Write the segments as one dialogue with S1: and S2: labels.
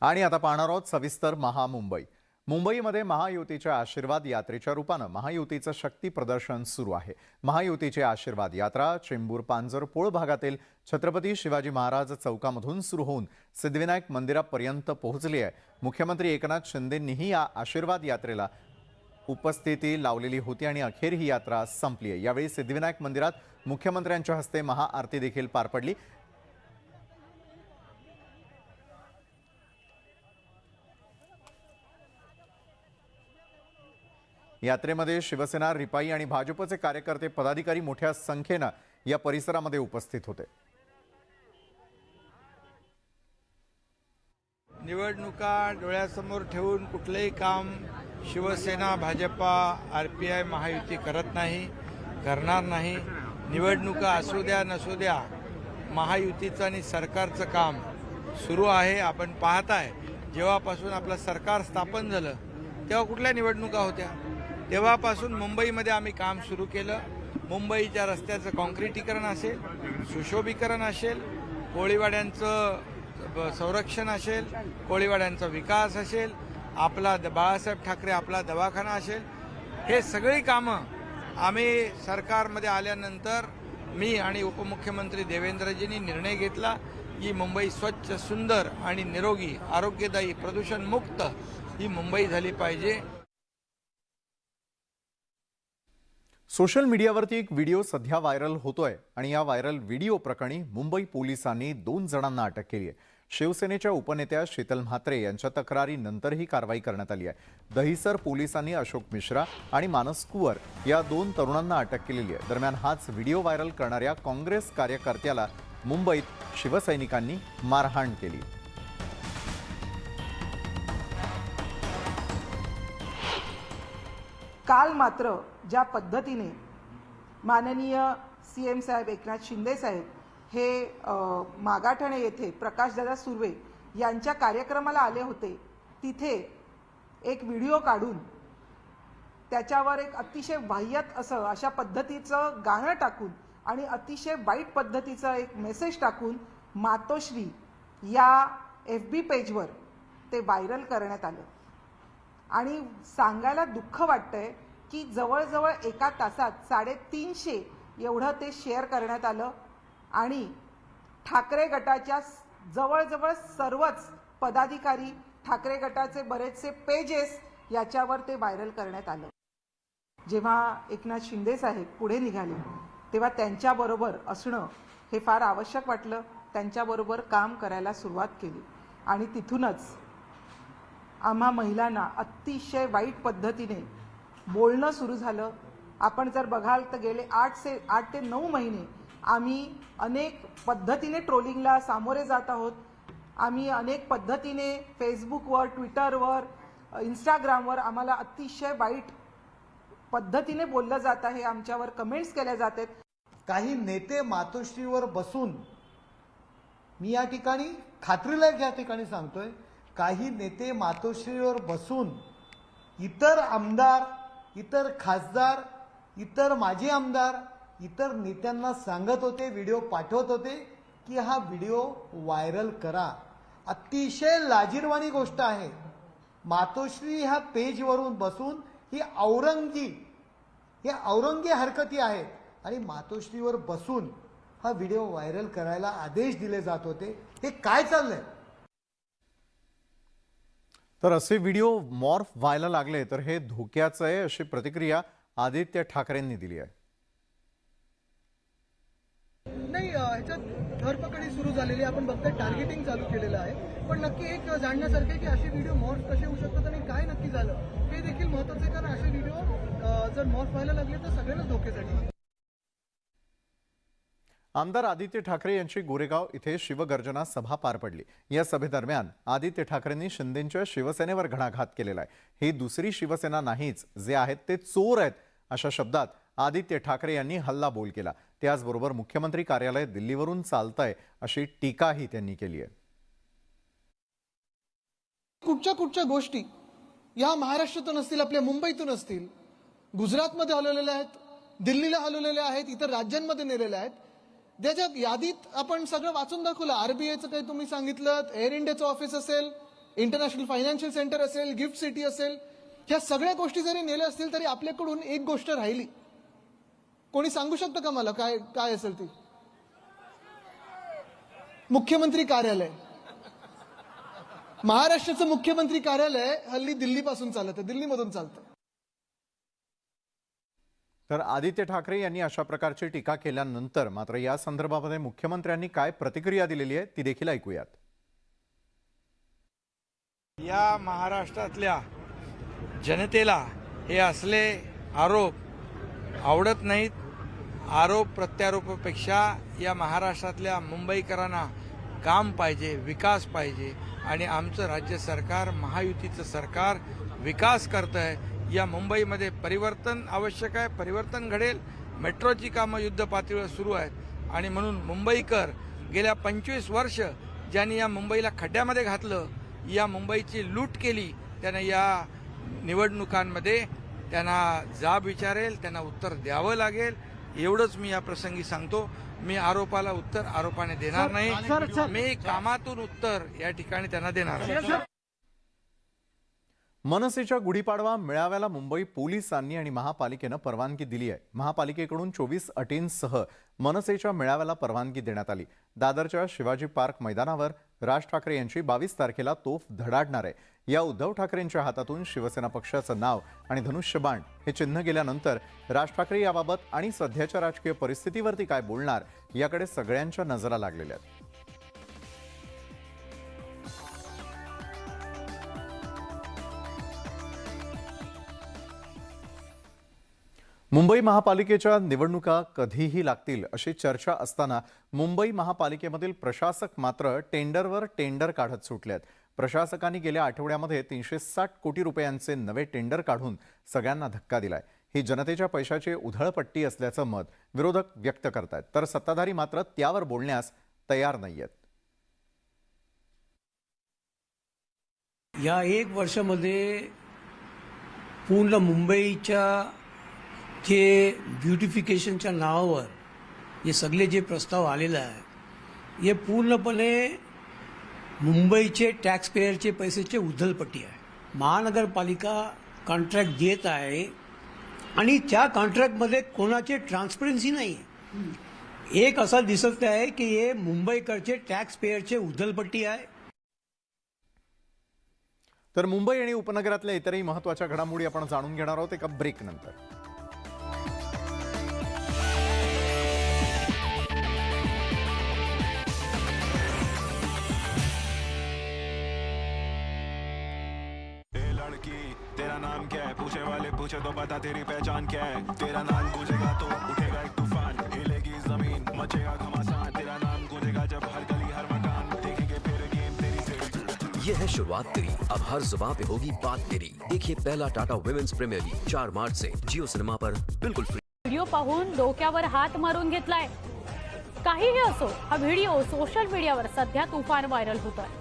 S1: आणि आता पाहणार आहोत सविस्तर महामुंबई। मुंबईमध्ये महायुतीच्या आशीर्वाद यात्रेच्या रूपानं महायुतीचं शक्ती प्रदर्शन सुरू आहे। महायुतीची आशीर्वाद यात्रा चेंबूर पांजर पोळ भागातील छत्रपती शिवाजी महाराज चौकामधून सुरू होऊन सिद्धिविनायक मंदिरापर्यंत पोहोचली आहे। मुख्यमंत्री एकनाथ शिंदेंनीही या आशीर्वाद यात्रेला उपस्थिती लावलेली होती आणि अखेर ही यात्रा संपली आहे। यावेळी सिद्धिविनायक मंदिरात मुख्यमंत्र्यांच्या हस्ते महाआरती देखील पार पडली। यात्रेमध्ये शिवसेना, रिपाई आणि भाजपचे कार्यकर्ते, पदाधिकारी मोठ्या संख्येने या परिसरामध्ये उपस्थित होते।
S2: निवडणुका डोळ्यासमोर ठेवून कुठलेही काम शिवसेना, भाजपा, आरपीआय, महायुती करत नाही, करणार नाही। निवडणुका असू द्या नसू द्या, महायुतीचं आणि सरकारचं काम सुरू आहे। आपण पाहताय, जेव्हापासून आपलं सरकार स्थापन झालं तेव्हा कुठल्या निवडणुका होत्या? तेव्हापासून मुंबईमध्ये आम्ही काम सुरू केलं। मुंबईच्या रस्त्याचं काँक्रिटीकरण असेल, सुशोभीकरण असेल, कोळीवाड्यांचं संरक्षण असेल, कोळीवाड्यांचा विकास असेल, आपला बाळासाहेब ठाकरे आपला दवाखाना असेल, हे सगळी कामं आम्ही सरकारमध्ये आल्यानंतर मी आणि उपमुख्यमंत्री देवेंद्रजींनी निर्णय घेतला की मुंबई स्वच्छ, सुंदर आणि निरोगी, आरोग्यदायी, प्रदूषणमुक्त ही मुंबई झाली पाहिजे।
S1: सोशल मीडियावरती एक व्हिडिओ सध्या व्हायरल होतोय आणि या व्हायरल व्हिडिओ प्रकरणी मुंबई पोलिसांनी 2 जणांना अटक केली आहे। शिवसेनेच्या उपनेत्या शीतल म्हात्रे यांच्या तक्रारीनंतर ही कारवाई करण्यात आली आहे। दहिसर पोलिसांनी अशोक मिश्रा आणि मानस कुवर या 2 तरुणांना अटक केलेली आहे। दरम्यान हाच व्हिडिओ व्हायरल करणाऱ्या काँग्रेस कार्यकर्त्याला मुंबईत शिवसैनिकांनी मारहाण केली।
S3: काल मात्र ज्या पद्धतीने माननीय सीएम साहेब एकनाथ शिंदे साहेब हे मागाठणे येथे प्रकाशदादा सुर्वे यांच्या कार्यक्रमाला आले होते, तिथे एक व्हिडिओ काढून त्याच्यावर एक अतिशय वाह्यात अशा पद्धतीचं गाणं टाकून आणि अतिशय वाईट पद्धतीचा एक मेसेज टाकून मातोश्री या FB पेजवर ते व्हायरल करण्यात आलं। आणि सांगायला दुःख वाटतंय की जवळजवळ एका तासात 350 एवढं ते शेअर करण्यात आलं आणि ठाकरे गटाच्या जवळजवळ सर्वच पदाधिकारी, ठाकरे गटाचे बरेचसे पेजेस याच्यावर ते व्हायरल करण्यात आलं। जेव्हा एकनाथ शिंदे साहेब पुढे निघाले तेव्हा त्यांच्याबरोबर असणं हे फार आवश्यक वाटलं। त्यांच्याबरोबर काम करायला सुरुवात केली आणि तिथूनच आम्हा महिलांना अतिशय वाईट पद्धतीने बोलणं सुरू झालं। आपण जर बघाल तर गेले 8 ते 9 महिने आम्ही अनेक पद्धतीने ट्रोलिंगला सामोरे जात आहोत। आम्ही अनेक पद्धतीने फेसबुकवर, ट्विटरवर, इंस्टाग्रामवर आम्हाला अतिशय वाईट पद्धतीने बोललं जात आहे, आमच्यावर कमेंट्स केल्या जात आहेत।
S4: काही नेते मातोश्रीवर बसून, मी या ठिकाणी खात्रीला या ठिकाणी सांगतोय, काही नेते मातोश्रीवर बसून इतर आमदार, इतर खासदार, इतर माजी आमदार, इतर नेत्यांना सांगत होते, व्हिडिओ पाठवत होते की हा व्हिडिओ व्हायरल करा। अतिशय लाजिरवाणी गोष्ट आहे। मातोश्री ह्या पेजवरून बसून ही औरंगी हरकती आहेत आणि मातोश्रीवर बसून हा व्हिडिओ व्हायरल करायला आदेश दिले जात होते। हे काय चाललंय?
S1: तर असे व्हिडिओ मॉर्फ व्हायला लागले तर हे धोक्याचं आहे, अशी प्रतिक्रिया आदित्य ठाकरेंनी दिली आहे।
S5: नाही, ह्याच्यात धरपकडी सुरू झालेली, आपण बघतोय टार्गेटिंग चालू केलेलं आहे। पण नक्की एक जाणण्यासारखं आहे की असे व्हिडिओ मॉर्फ कसे होऊ शकतात आणि काय नक्की झालं हे देखील महत्त्वाचं आहे, कारण असे व्हिडिओ जर मॉर्फ व्हायला लागले तर सगळ्यांनाच धोक्यासाठी।
S1: आमदार आदित्य ठाकरे यांची गोरेगाव इथे शिवगर्जना सभा पार पडली। या सभेदरम्यान आदित्य ठाकरेंनी शिंदेंच्या शिवसेनेवर घणाघात केलेला आहे। ही दुसरी शिवसेना नाहीच, जे आहेत ते चोर आहेत, अशा शब्दात आदित्य ठाकरे यांनी हल्लाबोल केला। त्याचबरोबर मुख्यमंत्री कार्यालय दिल्लीवरून चालतंय अशी टीकाही त्यांनी केली आहे।
S5: कुठच्या गोष्टी या महाराष्ट्रातून असतील, आपल्या मुंबईतून असतील, गुजरातमध्ये हलवलेल्या आहेत, दिल्लीला हलवलेल्या आहेत, इतर राज्यांमध्ये नेलेल्या आहेत। त्याच्या यादीत आपण सगळं वाचून दाखवलं। आरबीआयचं काही तुम्ही सांगितलं, एअर इंडियाचं ऑफिस असेल, इंटरनॅशनल फायनान्शियल सेंटर असेल, गिफ्ट सिटी असेल, ह्या सगळ्या गोष्टी जरी नेल्या असतील तरी आपल्याकडून एक गोष्ट राहिली. कोणी सांगू शकतं का मला काय काय असेल ती? मुख्यमंत्री कार्यालय. महाराष्ट्राचं मुख्यमंत्री कार्यालय हल्ली दिल्लीपासून चालतं, दिल्लीमधून चालतं.
S1: तर आदित्य ठाकरे यांनी अशा प्रकारची टीका केल्यानंतर मात्र या संदर्भामध्ये मुख्यमंत्र्यांनी काय प्रतिक्रिया दिलेली आहे ती देखील ऐकूयात.
S2: या महाराष्ट्रातल्या जनतेला हे असले आरोप आवडत नाहीत. आरोप प्रत्यारोपापेक्षा या महाराष्ट्रातल्या मुंबईकरांना काम पाहिजे, विकास पाहिजे आणि आमचं राज्य सरकार, महायुतीचं सरकार विकास करतं आहे. या मुंबईमध्ये परिवर्तन आवश्यक आहे, परिवर्तन घडेल. मेट्रोची कामं युद्ध पातळीवर सुरू आहेत आणि म्हणून मुंबईकर गेल्या 25 वर्ष ज्यांनी या मुंबईला खड्ड्यामध्ये घातलं, या मुंबईची लूट केली, त्यांना या निवडणुकांमध्ये त्यांना जाब विचारेल, त्यांना उत्तर द्यावं लागेल. एवढंच मी या प्रसंगी सांगतो. मी आरोपाला उत्तर आरोपाने देणार नाही, मी कामातून उत्तर या ठिकाणी त्यांना देणार आहे.
S1: मनसेच्या गुढीपाडवा मेळाव्याला मुंबई पोलिसांनी आणि महापालिकेनं परवानगी दिली आहे. महापालिकेकडून 24 अटींसह मनसेच्या मेळाव्याला परवानगी देण्यात आली. दादरच्या शिवाजी पार्क मैदानावर राज ठाकरे यांची 22 तारखेला तोफ धडाडणार आहे. या उद्धव ठाकरेंच्या हातातून शिवसेना पक्षाचं नाव आणि धनुष्यबाण हे चिन्ह गेल्यानंतर राज ठाकरे याबाबत आणि सध्याच्या राजकीय परिस्थितीवरती काय बोलणार याकडे सगळ्यांच्या नजरा लागलेल्या आहेत. मुंबई महापालिकेच्या निवडणुका कधीही लागतील अशी चर्चा असताना मुंबई महापालिकेमधील प्रशासक मात्र टेंडरवर टेंडर काढत सुटलेत. प्रशासकांनी गेल्या आठवड्यामध्ये 360 कोटी रुपयांचे नवे टेंडर काढून सगळ्यांना धक्का दिलाय. ही जनतेच्या पैशाची उधळपट्टी असल्याचं मत विरोधक व्यक्त करतायत, तर सत्ताधारी मात्र त्यावर बोलण्यास तयार नाहीयेत.
S6: या एक वर्षामध्ये पूर्ण मुंबईच्या जे ब्युटिफिकेशनच्या नावावर हे सगळे जे प्रस्ताव आलेले आहे हे पूर्णपणे मुंबईचे टॅक्स पेयरचे पैशाचे उधळपट्टी आहे. महानगरपालिका कॉन्ट्रॅक्ट देत आहे आणि त्या कॉन्ट्रॅक्टमध्ये कोणाचे ट्रान्सपरन्सी नाही आहे. एक असं दिसत आहे की हे मुंबईकडचे टॅक्स पेयरचे उधळपट्टी आहे.
S1: तर मुंबई आणि उपनगरातल्या इतरही महत्त्वाच्या घडामोडी आपण जाणून घेणार आहोत एका ब्रेक नंतर.
S7: तेरा नाम क्या है, पूछे वाले पूछे तो बता तेरी पहचान क्या है. तेरा नाम गूंजेगा तो उठेगा एक तूफान, हिलेगी जमीन मचेगा घमासान. तेरा नाम गूंजेगा जब हर गली हर मकान देखेंगे फिर गेम तेरी से.
S8: ये है शुरुआत तेरी, अब हर जुबान पे होगी बात तेरी. देखिए पहला Tata women's premier league 4 March से जियो सिनेमा पर बिल्कुल फ्री.
S9: व्हिडिओ पाहून डोक्यावर हात मारून घेतलाय. काहीही असो, हा व्हिडिओ सोशल मीडियावर सध्या तुफान व्हायरल होतोय.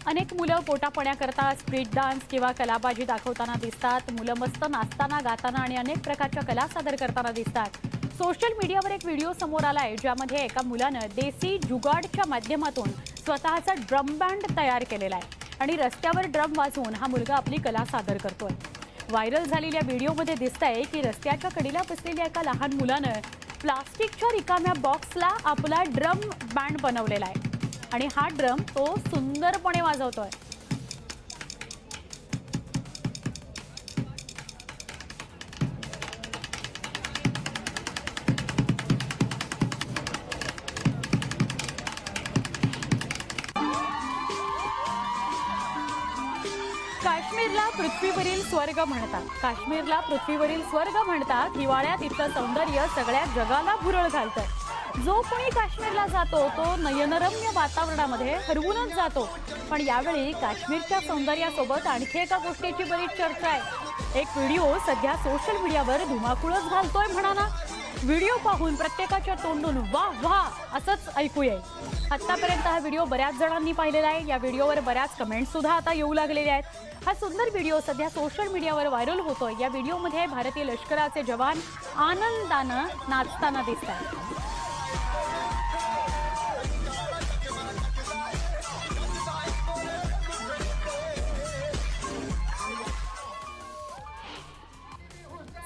S9: अनेक मुलं पोटापाण्याकरता स्ट्रीट डान्स किंवा कलाबाजी दाखवताना दिसतात. मुलं मस्त नाचताना, गाताना आणि अनेक प्रकारच्या कला सादर करताना दिसतात. सोशल मीडियावर एक व्हिडिओ समोर आलाय ज्यामध्ये एका मुलानं देसी जुगाडच्या माध्यमातून स्वतःचा ड्रम बँड तयार केलेला आहे आणि रस्त्यावर ड्रम वाजवून हा मुलगा आपली कला सादर करतोय. व्हायरल झालेल्या व्हिडिओमध्ये दिसतंय की रस्त्याच्या कडेला बसलेल्या एका लहान मुलानं प्लास्टिकच्या रिकाम्या बॉक्सला आपला ड्रम बँड बनवलेला आहे आणि हा ड्रम तो सुंदरपणे वाजवतोय. काश्मीरला पृथ्वीवरील स्वर्ग म्हणतात. काश्मीरला पृथ्वीवरील स्वर्ग म्हणतात. हिवाळ्यात इथलं सौंदर्य सगळ्या जगाला भुरळ घालतं. जो कोणी काश्मीरला जातो तो नयनरम्य वातावरणामध्ये हरवूनच जातो. पण यावेळी काश्मीरच्या सौंदर्यासोबत आणखी एका गोष्टीची बरीच चर्चा आहे. एक व्हिडिओ सध्या सोशल मीडियावर धुमाकूळच घालतोय म्हणा ना. व्हिडिओ पाहून प्रत्येकाच्या तोंडून वाह वाह असंच ऐकू येईल. आतापर्यंत हा व्हिडिओ बऱ्याच जणांनी पाहिलेला आहे. या व्हिडिओवर बऱ्याच कमेंट सुद्धा आता येऊ लागलेल्या आहेत. हा सुंदर व्हिडिओ सध्या सोशल मीडियावर व्हायरल होतोय. या व्हिडिओमध्ये भारतीय लष्कराचे जवान आनंदानं नाचताना दिसतात.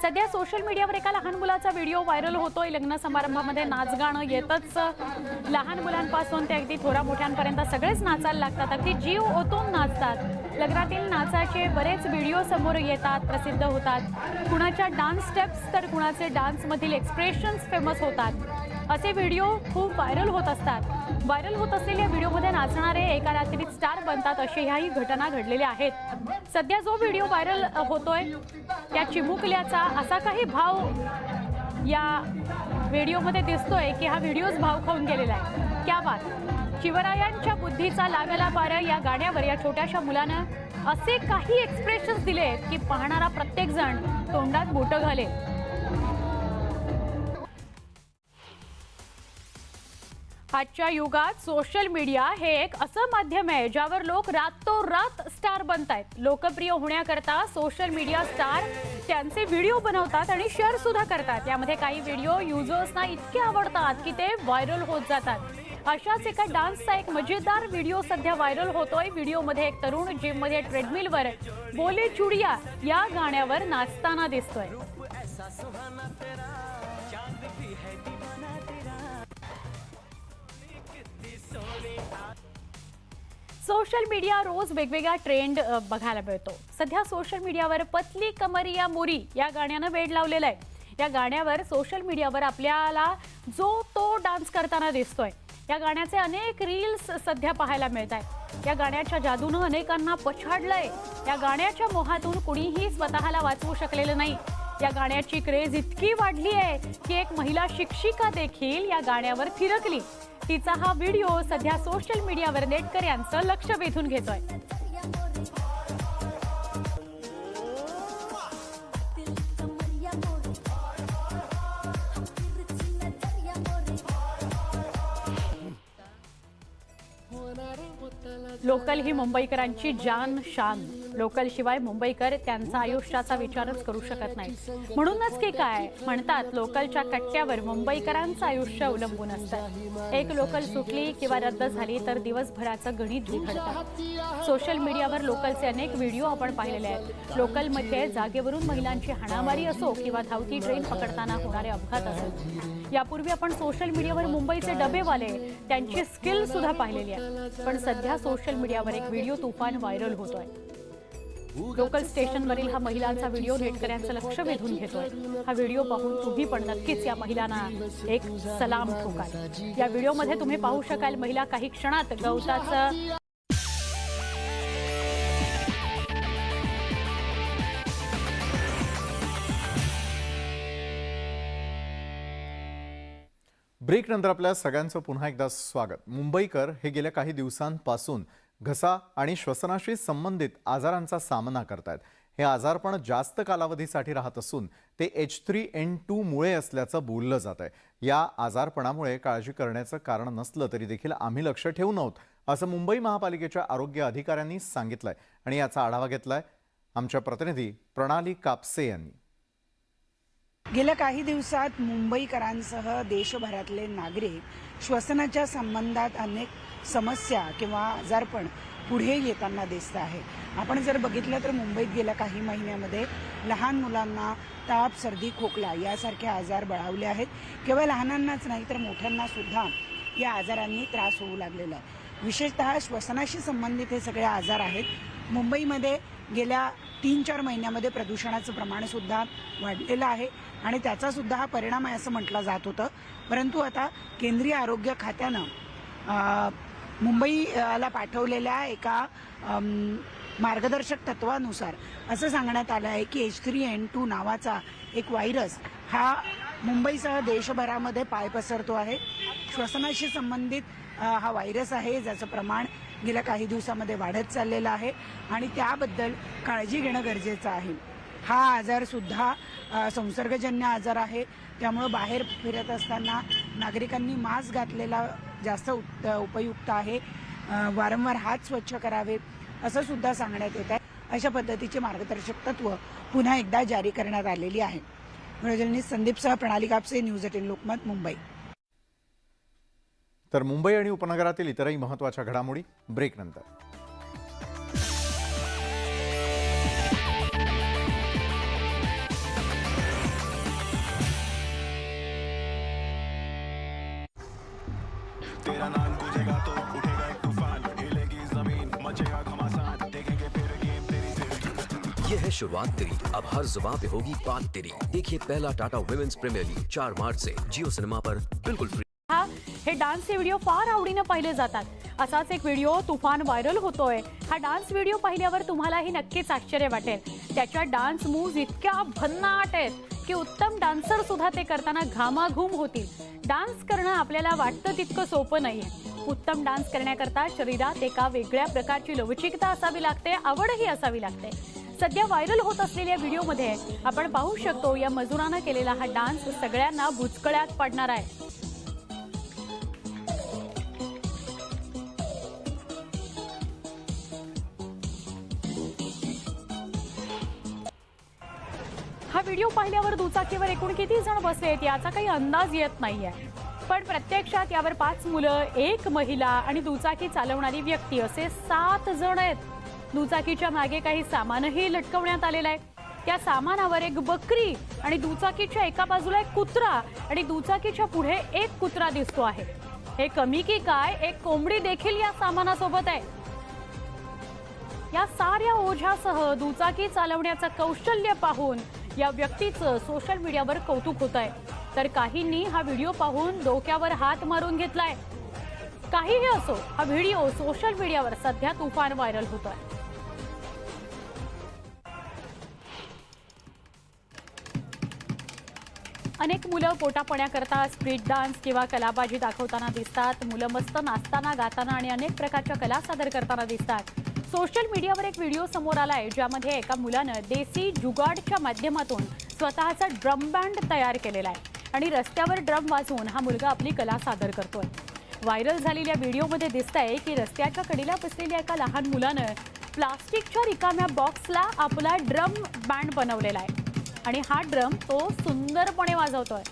S9: सध्या सोशल मीडियावर एका लहान मुलाचा व्हिडिओ व्हायरल होतोय. लग्न समारंभामध्ये नाच गाणं येतच. लहान मुलांपासून ते अगदी थोरा मोठ्यांपर्यंत सगळेच नाचायला लागतात, अगदी जीव ओतून नाचतात. लग्नातील नाचाचे बरेच व्हिडिओ समोर येतात, प्रसिद्ध होतात. कुणाच्या डान्स स्टेप्स तर कुणाचे डान्समधील एक्सप्रेशन्स फेमस होतात. असे व्हिडिओ खूप व्हायरल होत असतात. व्हायरल होत असलेल्या व्हिडिओमध्ये नाचणारे एका रात्रीत स्टार बनतात, अशा ह्याही घटना घडलेल्या आहेत. सध्या जो व्हिडिओ व्हायरल होतोय त्या चिमुकल्याचा असा काही भाव या व्हिडिओमध्ये दिसतोय की हा व्हिडिओच भाव खाऊन गेलेला आहे. क्या बात. शिवरायांच्या बुद्धीचा लागला पारा या गाण्यावर या छोट्याशा मुलानं असे काही एक्सप्रेशन्स दिले की पाहणारा प्रत्येक जण तोंडात बोटं घालेल. आजच्या युगात सोशल मीडिया हे एक असं माध्यम आहे ज्यावर लोक रातोरात स्टार बनतायत. लोकप्रिय होण्याकरता सोशल मीडिया स्टार त्यांचे व्हिडिओ बनवतात आणि शेअर सुद्धा करतात. यामध्ये काही व्हिडिओ युजर्सना इतके आवडतात की ते व्हायरल होत जातात. अशाच एका डान्सचा एक मजेदार व्हिडिओ सध्या व्हायरल होतोय. व्हिडिओमध्ये एक तरुण जिममध्ये ट्रेडमिलवर बोले चुडिया या गाण्यावर नाचताना दिसतोय. सोशल मीडिया रोज वेगवेगळा ट्रेंड बघायला मिळतो. सध्या सोशल मीडियावर पतली कमरिया मोरी या गाण्यानं वेड लावलेलं आहे. या गाण्यावर सोशल मीडियावर आपल्याला जो तो डान्स करताना दिसतोय. या गाण्याचे अनेक रील्स सध्या पाहायला मिळत आहेत. या गाण्याच्या जादूनं अनेकांना पछाडलंय. या गाण्याच्या मोहातून कुणीही स्वतःला वाचवू शकलेलं नाही. या गाण्याची क्रेज इतकी वाढली आहे की एक महिला शिक्षिका देखील या गाण्यावर थिरकली. तिचा हा व्हिडिओ सध्या सोशल मीडियावर नेटकऱ्यांचं लक्ष वेधून घेतोय. लोकल ही मुंबईकरांची जान शान. लोकल शिवाय मुंबईकर त्यांचा आयुष्याचा विचारच करू शकत नाही. म्हणूनच की काय म्हणतात, लोकलच्या कट्ट्यावर मुंबईकरांचं आयुष्य अवलंबून असतं. एक लोकल सुटली किंवा रद्द झाली तर दिवसभराचं गणित बिघडतं. सोशल मीडियावर लोकलचे अनेक व्हिडिओ आपण पाहिलेले आहेत. लोकलमध्ये जागेवरून महिलांची हाणामारी असो किंवा धावती ट्रेन पकडताना होणारे अपघात असो. यापूर्वी आपण सोशल मीडियावर मुंबईचे डबेवाले त्यांची स्किल सुद्धा पाहिलेली आहे. पण सध्या सोशल मीडियावर एक व्हिडिओ तुफान व्हायरल होतोय. लोकल स्टेशनवरील हा महिलांचा व्हिडिओ नेटकऱ्यांचं लक्ष वेधून घेतोय. हा व्हिडिओ पाहून तुम्ही पण नक्कीच या महिलांना एक सलाम ठोकाल. या व्हिडिओमध्ये तुम्ही पाहू शकाल महिला काही क्षणात गवताचं
S1: ब्रेक नंतर आपल्या सगळ्यांचं पुन्हा एकदा स्वागत. मुंबईकर हे गेल्या काही दिवसांपासून घसा आणि श्वसनाशी संबंधित आजारांचा सामना करतायत. हे आजारपण जास्त कालावधीसाठी राहत असून ते H3N2 मुळे असल्याचं बोललं जात आहे. या आजारपणामुळे काळजी करण्याचं कारण नसलं तरी देखील आम्ही लक्ष ठेवून आहोत असं मुंबई महापालिकेच्या आरोग्य अधिकाऱ्यांनी सांगितलंय. आणि याचा आढावा घेतलाय आमच्या प्रतिनिधी प्रणाली कापसे यांनी.
S10: गेल्या काही दिवसात मुंबईकरांसह देशभरातले नागरिक श्वसनाच्या संबंधात अनेक समस्या किंवा आजारपण पुढे येताना दिसत आहे. आपण जर बघितलं तर मुंबईत गेल्या काही महिन्यामध्ये लहान मुलांना ताप, सर्दी, खोकला यासारखे आजार बळावले आहेत. केवळ लहानांनाच नाही तर मोठ्यांना सुद्धा या आजारांनी त्रास होऊ लागलेला आहे. विशेषतः श्वसनाशी संबंधित हे सगळे आजार आहेत. मुंबईमध्ये गेल्या 3-4 महिन्यामध्ये प्रदूषणाचं प्रमाण सुद्धा वाढलेलं आहे आणि त्याचा सुद्धा हा परिणाम आहे असं म्हटलं जात होतं. परंतु आता केंद्रीय आरोग्य खात्यानं मुंबईला पाठवलेल्या एका मार्गदर्शक तत्वानुसार असं सांगण्यात आलं आहे की H3N2 नावाचा एक व्हायरस हा मुंबईसह देशभरामध्ये पाय पसरतो आहे. श्वसनाशी संबंधित हा व्हायरस आहे ज्याचं प्रमाण गेल्या काही दिवसामध्ये वाढत चाललेलं आहे आणि त्याबद्दल काळजी घेणं गरजेचं आहे. हा आजार सुद्धा संसर्गजन्य आजार आहे. त्यामुळे बाहेर फिरत असताना नागरिकांनी मास्क घातलेला जास्त उपयुक्त आहे. वारंवार हात स्वच्छ करावे असं सुद्धा सांगण्यात येत आहे. अशा पद्धतीचे मार्गदर्शक तत्व पुन्हा एकदा जारी करण्यात आलेली आहे. जर्नलिस्ट संदीपसह प्रणाली कापसे, न्यूज 18 लोकमत, मुंबई.
S1: तर मुंबई आणि उपनगरातील इतरही महत्त्वाच्या घडामोडी ब्रेकनंतर.
S7: तेरा नाम गूंजेगा तो उठेगा एक तूफान, हिलेगी जमीन, मचेगा घमासान, देखेंगे फिर गेम तेरी तेरी.
S8: ये है शुरुआत तेरी, अब हर जुबान पे होगी बात तेरी. देखिए पहला Tata women's premier league 4 March से जियो सिनेमा पर बिल्कुल फ्री.
S9: हे डान्सचे व्हिडिओ फार आवडीनं पाहिले जातात. असाच एक व्हिडिओ तुफान व्हायरल होतोय. हा डान्स व्हिडिओ पाहिल्यावर तुम्हालाही नक्कीच आश्चर्य वाटेल. त्याच्या डान्स मूव्ज इतक्या भन्नाट आहेत की उत्तम डान्सर सुद्धा ते करताना घामाघूम होतील. डान्स करणं आपल्याला वाटतं तितकं सोपं नाहीये. उत्तम डान्स करण्याकरता शरीरात एका वेगळ्या प्रकारची लवचिकता असावी लागते, आवडही असावी लागते. सध्या व्हायरल होत असलेल्या व्हिडिओमध्ये आपण पाहू शकतो या मजुरानं केलेला हा डान्स सगळ्यांना बुचकळ्यात पडणार आहे. हा व्हिडिओ पाहिल्यावर दुचाकीवर एकूण किती जण बसलेत याचा काही अंदाज येत नाहीये. पण प्रत्यक्षात यावर 5 मुलं, 1 महिला आणि दुचाकी चालवणारी व्यक्ती असे 7 जण आहेत. दुचाकीच्या मागे काही सामानही लटकवण्यात आलेलं आहे. त्या सामानावर एक बकरी आणि दुचाकीच्या एका बाजूला एक कुत्रा आणि दुचाकीच्या पुढे एक कुत्रा दिसतो आहे. हे कमी की काय, एक कोंबडी देखील या सामानासोबत आहे. या साऱ्या ओझ्यासह दुचाकी चालवण्याचं कौशल्य पाहून या व्यक्तीचं सोशल मीडियावर कौतुक होत आहे. तर काहींनी हा व्हिडिओ पाहून डोक्यावर हात मारून घेतलाय. काहीही असो, हा व्हिडिओ सोशल मीडियावर सध्या तुफान व्हायरल होतोय. अनेक मुलं पोटापाण्याकरता स्ट्रीट डान्स किंवा कलाबाजी दाखवताना दिसतात. मुलं मस्त नाचताना, गाताना आणि अनेक प्रकारच्या कला सादर करताना दिसतात. सोशल मीडियावर एक व्हिडिओ समोर आलाय ज्यामध्ये एका मुलानं देसी जुगाडच्या माध्यमातून स्वतःचा ड्रम बँड तयार केलेला आहे आणि रस्त्यावर ड्रम वाजवून हा मुलगा आपली कला सादर करतोय. व्हायरल झालेल्या व्हिडिओमध्ये दिसतंय की रस्त्याच्या कडेला बसलेल्या एका लहान मुलानं प्लास्टिकच्या रिकाम्या बॉक्सला आपला ड्रम बँड बनवलेला आहे आणि हा ड्रम तो सुंदरपणे वाजवतोय.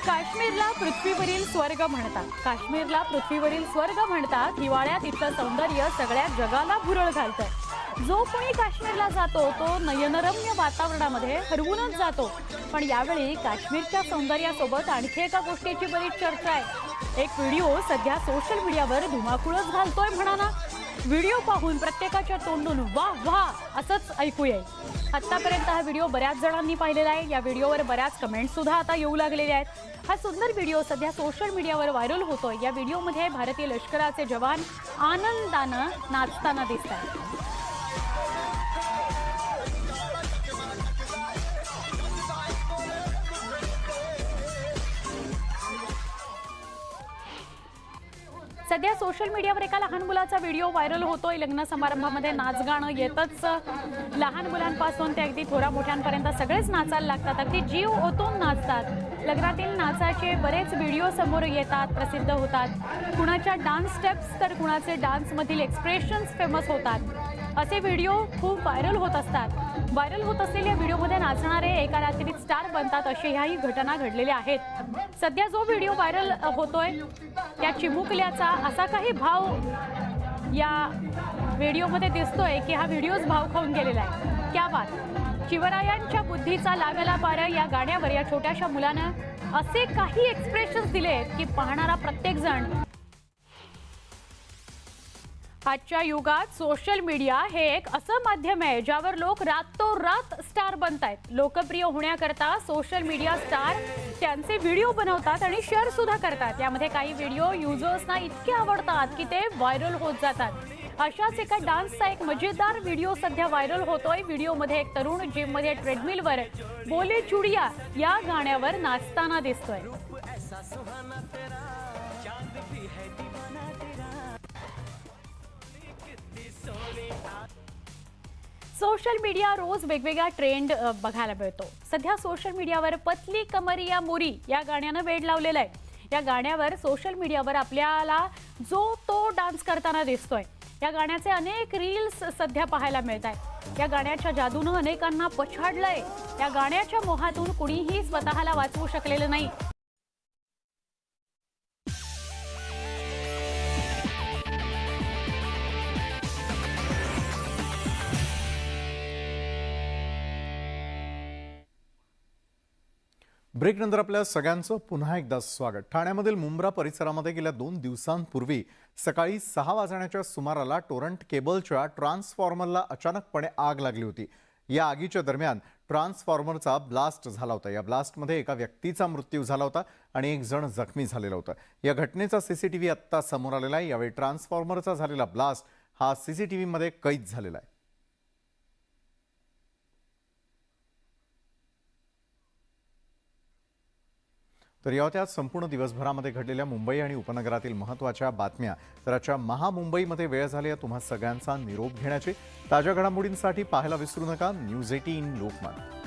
S9: काश्मीरला पृथ्वीवरील स्वर्ग म्हणतात. काश्मीरला पृथ्वीवरील स्वर्ग म्हणतात. हिवाळ्यात इथलं सौंदर्य सगळ्या जगाला भुरळ घालतं. जो कोणी काश्मीरला जातो तो नयनरम्य वातावरणामध्ये हरवूनच जातो. पण यावेळी काश्मीरच्या सौंदर्यासोबत आणखी एका गोष्टीची बरीच चर्चा आहे. एक व्हिडिओ सध्या सोशल मीडियावर धुमाकूळच घालतोय म्हणा ना. व्हिडिओ पाहून प्रत्येकाच्या तोंडून वाह वाह असंच ऐकू येईल. आतापर्यंत हा व्हिडिओ बऱ्याच जणांनी पाहिलेला आहे. या व्हिडिओवर बऱ्याच कमेंट सुद्धा आता येऊ लागलेल्या आहेत. हा सुंदर व्हिडिओ सध्या सोशल मीडियावर व्हायरल होतोय. या व्हिडिओमध्ये भारतीय लष्कराचे जवान आनंदानं नाचताना दिसतात. सध्या सोशल मीडियावर एका लहान मुलाचा व्हिडिओ व्हायरल होतोय. लग्न समारंभामध्ये नाच गाणं येतच. लहान मुलांपासून ते अगदी थोरा मोठ्यांपर्यंत सगळेच नाचायला लागतात. अगदी जीव ओतून नाचतात. लग्नातील नाचाचे बरेच व्हिडिओ समोर येतात, प्रसिद्ध होतात. कुणाच्या डान्स स्टेप्स तर कुणाचे डान्समधील एक्सप्रेशन्स फेमस होतात. असे व्हिडिओ खूप व्हायरल होत असतात. व्हायरल होत असलेल्या व्हिडिओमध्ये नाचणारे एका रात्रीत स्टार बनतात अशा ह्याही घटना घडलेल्या आहेत. सध्या जो व्हिडिओ व्हायरल होतोय त्या चिमुकल्याचा असा काही भाव या व्हिडिओमध्ये दिसतोय की हा व्हिडिओच भाव खाऊन गेलेला आहे. क्या बात. शिवरायांच्या बुद्धीचा लागला पार या गाण्यावर या छोट्याशा मुलानं असे काही एक्सप्रेशन्स दिलेत की पाहणारा प्रत्येक जण. आजच्या युगात सोशल मीडिया हे एक असं माध्यम आहे ज्यावर लोक रातोरात स्टार बनतायत. लोकप्रिय होण्याकरता सोशल मीडिया स्टार त्यांचे व्हिडिओ बनवतात आणि शेअर सुद्धा करतात. यामध्ये काही व्हिडिओ युजर्सना इतके आवडतात की ते व्हायरल होत जातात. अशाच एका डान्सचा एक मजेदार व्हिडिओ सध्या व्हायरल होतोय. व्हिडिओमध्ये एक तरुण जिममध्ये ट्रेडमिलवर बोले चुडिया या गाण्यावर नाचताना दिसतोय. सोशल मीडिया रोज वेगवेगळा ट्रेंड बघायला मिळतो. सध्या सोशल मीडियावर पतली कमरिया मोरी या गाण्यानं वेड लावलेलं आहे. या गाण्यावर सोशल मीडियावर आपल्याला जो तो डान्स करताना दिसतोय. या गाण्याचे अनेक रील्स सध्या पाहायला मिळत आहेत. या गाण्याच्या जादूनं अनेकांना पछाडलंय. या गाण्याच्या मोहातून कुणीही स्वतःला वाचवू शकलेलं नाही.
S1: ब्रेकनंतर आपल्या सगळ्यांचं पुन्हा एकदा स्वागत. ठाण्यामधील मुंब्रा परिसरामध्ये गेल्या 2 दिवसांपूर्वी सकाळी 6 वाजण्याच्या सुमाराला टोरंट केबलच्या ट्रान्सफॉर्मरला अचानकपणे आग लागली होती. या आगीच्या दरम्यान ट्रान्सफॉर्मरचा ब्लास्ट झाला होता. या ब्लास्टमध्ये एका व्यक्तीचा मृत्यू झाला होता आणि 1 जण जखमी झालेला होता. या घटनेचा सीसीटीव्ही आत्ता समोर आलेला आहे. यावेळी ट्रान्सफॉर्मरचा झालेला ब्लास्ट हा सीसीटीव्हीमध्ये कैद झालेला आहे. तर या होत्या संपूर्ण दिवसभरामध्ये घडलेल्या मुंबई आणि उपनगरातील महत्त्वाच्या बातम्या. तर आजच्या महामुंबईमध्ये वेळ झाली आहे तुम्हा सगळ्यांचा निरोप घेण्याची. ताज्या घडामोडींसाठी पाहायला विसरू नका न्यूज 18 लोकमत.